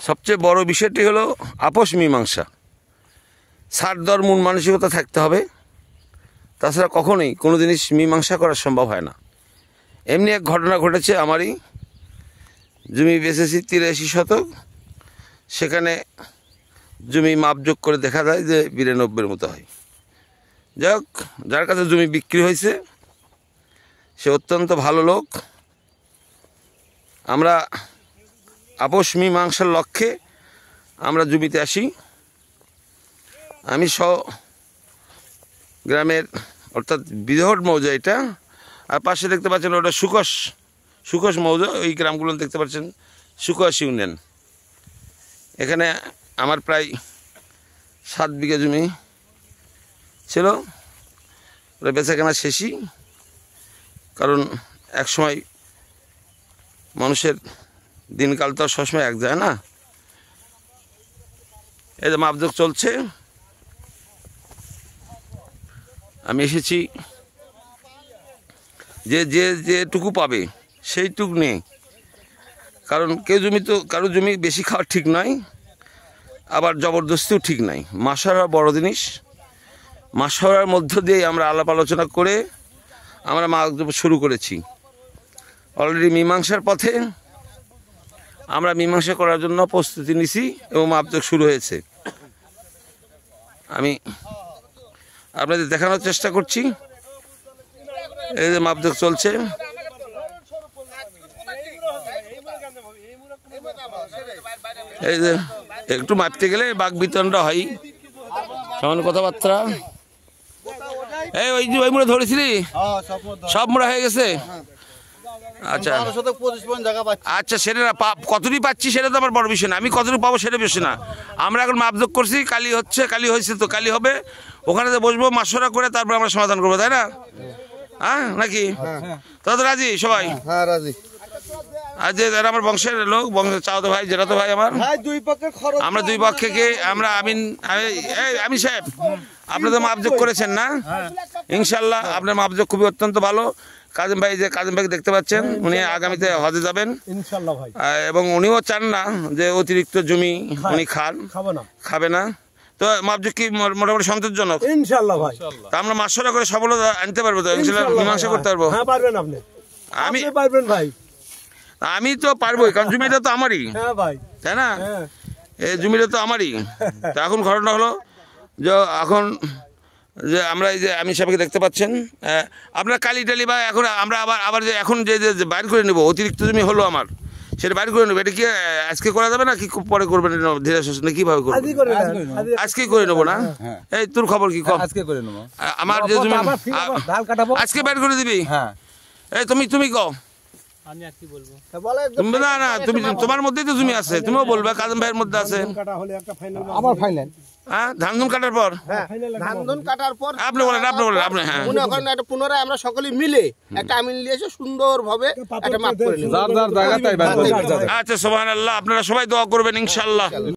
সবচেয়ে বড় বিষয়টি হলো আপোষ মীমাংসা। ছাড় দর মন মানসিকতা থাকতে হবে, তাছাড়া কখনোই কোনো জিনিস মীমাংসা করা সম্ভব হয় না। এমনি এক ঘটনা ঘটেছে, আমারই জমি বেচেছি 83 শতক, সেখানে জমি মাপযোগ করে দেখা যায় যে 92 মতো হয়। যাই হোক, যার কাছে জমি বিক্রি হয়েছে সে অত্যন্ত ভালো লোক। আমরা আপোষ মীমাংসার লক্ষ্যে আমরা জমিতে আসি। আমি গ্রামের অর্থাৎ বিধট মৌজা এটা, আর পাশে দেখতে পাচ্ছেন ওটা সুকস মৌজা, ওই গ্রামগুলো দেখতে পাচ্ছেন সুকস ইউনিয়ন। এখানে আমার প্রায় 7 বিঘা জমি ছিল, ওটা বেচাকেনা শেষই, কারণ এক সময় মানুষের দিনকাল তো সবসময় এক যায় না। এই যে মাপযোগ চলছে, আমি এসেছি যে যে যেটুকু পাবে সেইটুকু নেই, কারণ কারো জমি বেশি খাওয়া ঠিক নয়, আবার জবরদস্তিও ঠিক নাই। মাসহারা বড় জিনিস, মাসহারার মধ্য দিয়ে আমরা আলাপ আলোচনা করে আমরা মাপযোগ শুরু করেছি। অলরেডি মীমাংসার পথে, আমরা মীমাংসা করার জন্য প্রস্তুতি নিছি এবং মাপযোগ শুরু হয়েছে। আমি আপনাদের দেখানোর চেষ্টা করছি, এই যে মাপযোগ চলছে। এই যে একটু মাপতে গেলে বাক বিতরণটা হয়, সামান্য কথাবার্তা। এই ওই মুড়ে ধরেছিলি, সব মুড়া হয়ে গেছে। আচ্ছা আচ্ছা, সেটা না কতটুকু পাচ্ছি সেটা তো আমার বড় বিষয় না, আমি কতটুকু পাবো সেটা বেশি না। আমরা এখন মাপযোগ করছি, কালি হয়েছে তো কালি হবে, ওখানে তো বসবো মাসরা করে, তারপর আমরা সমাধান করবো, তাই না? হ্যাঁ নাকি? তো রাজি সবাই? হ্যাঁ রাজি। আর যে আমার বংশের লোক, বংশের চাওতো ভাই, যেটা তো ভাই আমার, আমরা দুই পক্ষকে আমরা আমি সাহেব, আপনি তো মাপযোগ করেছেন না? ইনশাল্লাহ আপনার মাপযোগ খুবই অত্যন্ত ভালো। কাজিম ভাই দেখতে পাচ্ছেন, উনি আগামীতে হজে যাবেন ইনশাআল্লাহ ভাই, এবং উনিও চান না যে অতিরিক্ত জমি উনি খাবে না। তো মাপযোগ কি মোটামুটি সন্তোষজনক? ইনশাআল্লাহ ভাই। তা আমরা মাসরা করে সফলতা আনতে পারবো তো? ইনশাআল্লাহ মীমাংসা করতে পারবো? হ্যাঁ পারবেন আপনি, আমি পারবেন ভাই। আমি তো পারবোই, কারণ জমিটা তো আমারই, হ্যাঁ ভাই, তাই না? এই জমিটা তো আমারই। তা এখন ঘটনা হলো যে এখন যে আমরা এই যে আমি সাহেবকে দেখতে পাচ্ছেন, আপনার কালি টালি বা এখন আমরা আবার যে এখন যে বাইর করে নেবো, অতিরিক্ত জমি হলো আমার, সেটা বাইর করে নেবো। এটা কি আজকে করা যাবে না কি পরে করবেন? ধীরে সুস্থে কিভাবে করবেন? আজকেই করে নেবো না? এই তোর খবর কি? আজকে করে নেবো। আমার যে জমি আজকে বাইর করে দিবি? এই তুমি কও। না তুমি তোমার মধ্যেই তো জমি আছে, তুমিও বলবে, কাজম ভাইয়ের মধ্যে আছে। হ্যাঁ, ধান কাটার পর আপনি বলেন। হ্যাঁ, পুনরায় আমরা সকলে মিলে একটা আমিন নিয়ে এসে সুন্দরভাবে একটা মাপ করে নিব। আচ্ছা সুবহানাল্লাহ, আপনারা সবাই দোয়া করবেন ইনশাআল্লাহ।